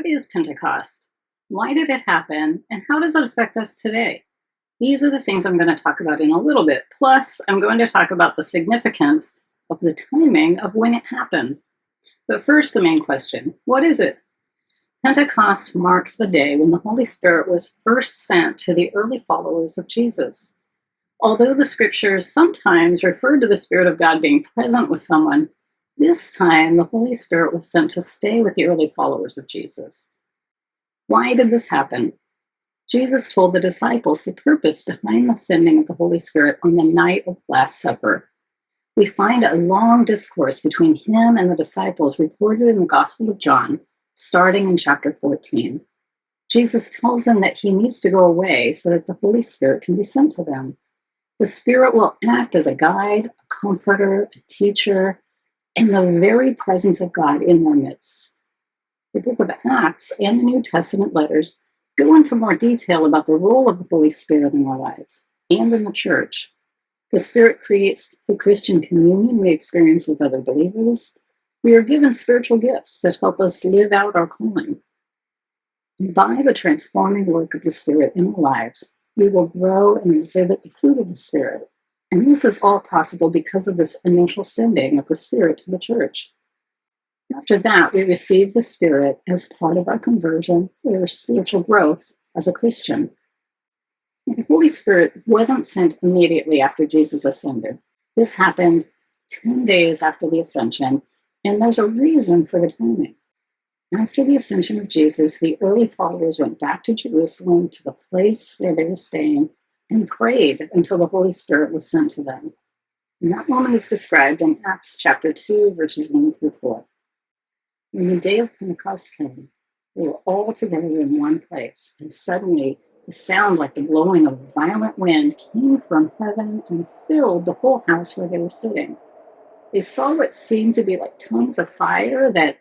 What is Pentecost? Why did it happen? And how does it affect us today? These are the things I'm going to talk about in a little bit. Plus, I'm going to talk about the significance of the timing of when it happened. But first, the main question, what is it? Pentecost marks the day when the Holy Spirit was first sent to the early followers of Jesus. Although the scriptures sometimes refer to the Spirit of God being present with someone, this time the Holy Spirit was sent to stay with the early followers of Jesus. Why did this happen? Jesus told the disciples the purpose behind the sending of the Holy Spirit on the night of Last Supper. We find a long discourse between him and the disciples recorded in the Gospel of John, starting in chapter 14. Jesus tells them that he needs to go away so that the Holy Spirit can be sent to them. The Spirit will act as a guide, a comforter, a teacher, and the very presence of God in their midst. The book of Acts and the New Testament letters go into more detail about the role of the Holy Spirit in our lives and in the church. The Spirit creates the Christian communion we experience with other believers. We are given spiritual gifts that help us live out our calling. And by the transforming work of the Spirit in our lives, we will grow and exhibit the fruit of the Spirit. And this is all possible because of this initial sending of the Spirit to the church. After that, we receive the Spirit as part of our conversion or spiritual growth as a Christian. The Holy Spirit wasn't sent immediately after Jesus ascended. This happened 10 days after the ascension, and there's a reason for the timing. After the ascension of Jesus, the early followers went back to Jerusalem, to the place where they were staying, and prayed until the Holy Spirit was sent to them. And that moment is described in Acts chapter 2, verses 1 through 4. When the day of Pentecost came, they were all together in one place, and suddenly a sound like the blowing of a violent wind came from heaven and filled the whole house where they were sitting. They saw what seemed to be like tongues of fire that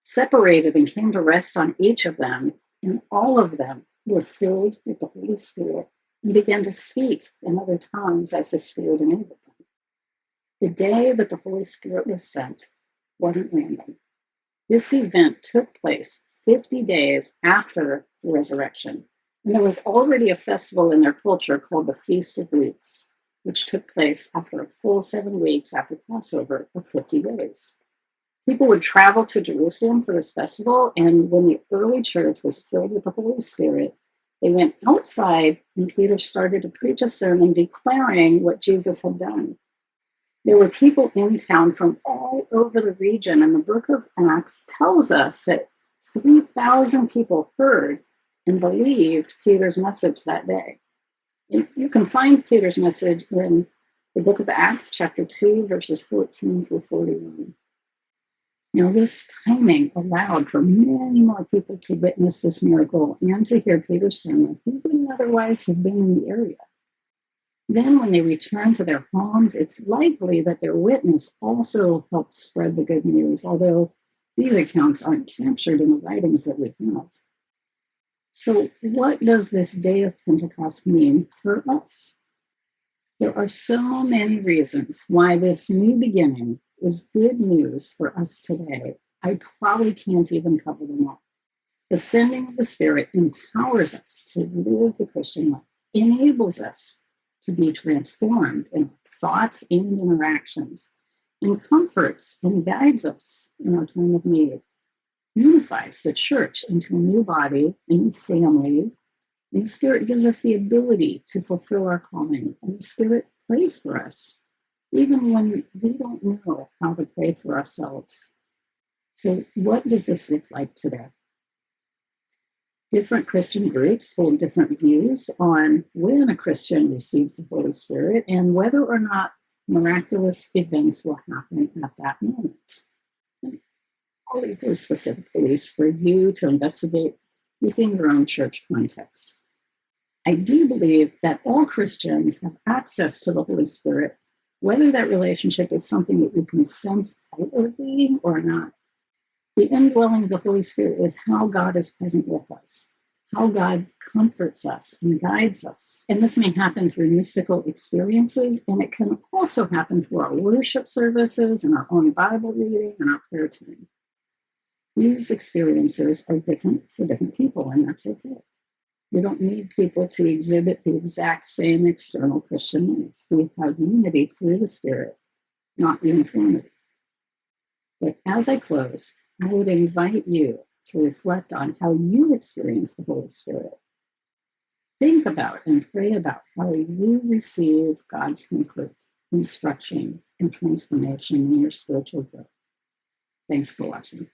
separated and came to rest on each of them, and all of them were filled with the Holy Spirit and began to speak in other tongues as the Spirit enabled them. The day that the Holy Spirit was sent wasn't random. This event took place 50 days after the resurrection, and there was already a festival in their culture called the Feast of Weeks, which took place after a full 7 weeks after Passover of 50 days. People would travel to Jerusalem for this festival, and when the early church was filled with the Holy Spirit, they went outside, and Peter started to preach a sermon declaring what Jesus had done. There were people in town from all over the region, and the book of Acts tells us that 3,000 people heard and believed Peter's message that day. And you can find Peter's message in the book of Acts, chapter 2, verses 14 through 41. Now, this timing allowed for many more people to witness this miracle and to hear Peter's sermon who wouldn't otherwise have been in the area. Then, when they returned to their homes, it's likely that their witness also helped spread the good news, although these accounts aren't captured in the writings that we have. So, what does this day of Pentecost mean for us? There are so many reasons why this new beginning is good news for us today. I probably can't even cover them all. The sending of the Spirit empowers us to live the Christian life, enables us to be transformed in thoughts and interactions, and comforts and guides us in our time of need, unifies the church into a new body, a new family, and the Spirit gives us the ability to fulfill our calling, and the Spirit prays for us, even when we don't know how to pray for ourselves. So what does this look like today? Different Christian groups hold different views on when a Christian receives the Holy Spirit and whether or not miraculous events will happen at that moment. I'll leave those specific beliefs for you to investigate within your own church context. I do believe that all Christians have access to the Holy Spirit, whether that relationship is something that you can sense outwardly or not. The indwelling of the Holy Spirit is how God is present with us, how God comforts us and guides us. And this may happen through mystical experiences, and it can also happen through our worship services and our own Bible reading and our prayer time. These experiences are different for different people, and that's okay. You don't need people to exhibit the exact same external Christian life. We have unity through the Spirit, not uniformity. But as I close, I would invite you to reflect on how you experience the Holy Spirit. Think about and pray about how you receive God's comfort, instruction, and transformation in your spiritual growth. Thanks for watching.